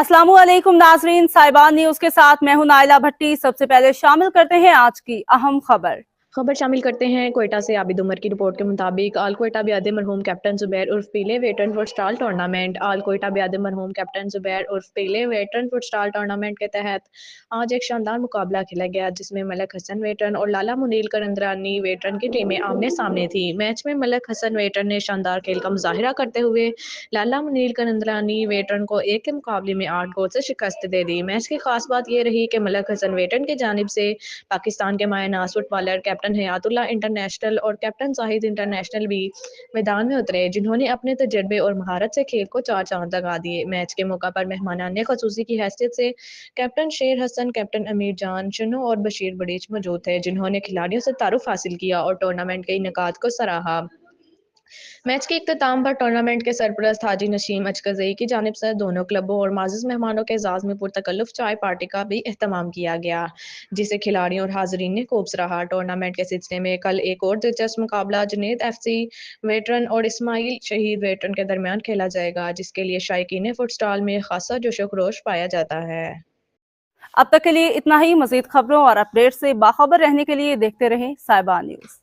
अस्सलाम वालेकुम नाजरीन, साहिबान न्यूज के साथ मैं हूं नाइला भट्टी। सबसे पहले शामिल करते हैं आज की अहम खबर। शामिल करते हैं। कोयटा से आबिद उमर की रिपोर्ट के मुताबिक आल कोयटा ब्यादे मरहूम कैप्टन जुबैर उर्फ पीले वेटरन फुटस्टाल टूर्नामेंट आल कोयटा ब्यादे मरहूम कैप्टन जुबैर उर्फ पीले वेटरन फुटस्टाल टूर्नामेंट के तहत आज एक शानदार मुकाबला खेला गया, जिसमें मलक हसन वेटरन और लाला मुनील करंदरानी वेटरन की टीमें आमने सामने थी। मैच में मलक हसन वेटरन ने शानदार खेल का मुजाहिरा करते हुए लाला मुनील करंदरानी वेटरन को एक के मुकाबले में 8 गोल से शिकस्त दे दी। मैच की खास बात यह रही कि मलक हसन वेटरन की जानिब से पाकिस्तान के मायनाज फुटबॉलर कैप्टन हयातुल्लाह इंटरनेशनल और कैप्टन जाहिद इंटरनेशनल भी मैदान में उतरे, जिन्होंने अपने तजर्बे और महारत से खेल को 4 चांद लगा दिए। मैच के मौका पर मेहमानाने खसूसी की हैसियत से कैप्टन शेर हसन, कैप्टन अमीर जान, चुन्नू और बशीर बड़ीच मौजूद थे, जिन्होंने खिलाड़ियों से तारुफ हासिल किया और टूर्नामेंट के इनेकाद को सराहा। मैच के इख्तिताम पर टूर्नामेंट के सरपरस्त हाजी नशीम अचकज़ई की जानिब से दोनों क्लबों और माज़िज़ मेहमानों के एजाज़ में पुरतकल्लुफ़ चाय पार्टी का भी एहतमाम किया गया, जिसे खिलाड़ियों और हाज़रीन ने खूब सराहा। टूर्नामेंट के सिलसिले में कल एक और दिलचस्प मुकाबला जुनैद FC वेटरन और इस्माइल शहीद वेटरन के दरमियान खेला जाएगा, जिसके लिए शायकीन फुटस्टाल में खासा जोशो खरोश पाया जाता है। अब तक के लिए इतना ही। मजीद खबरों और अपडेट से बाखबर रहने के लिए देखते रहें साहिबान न्यूज।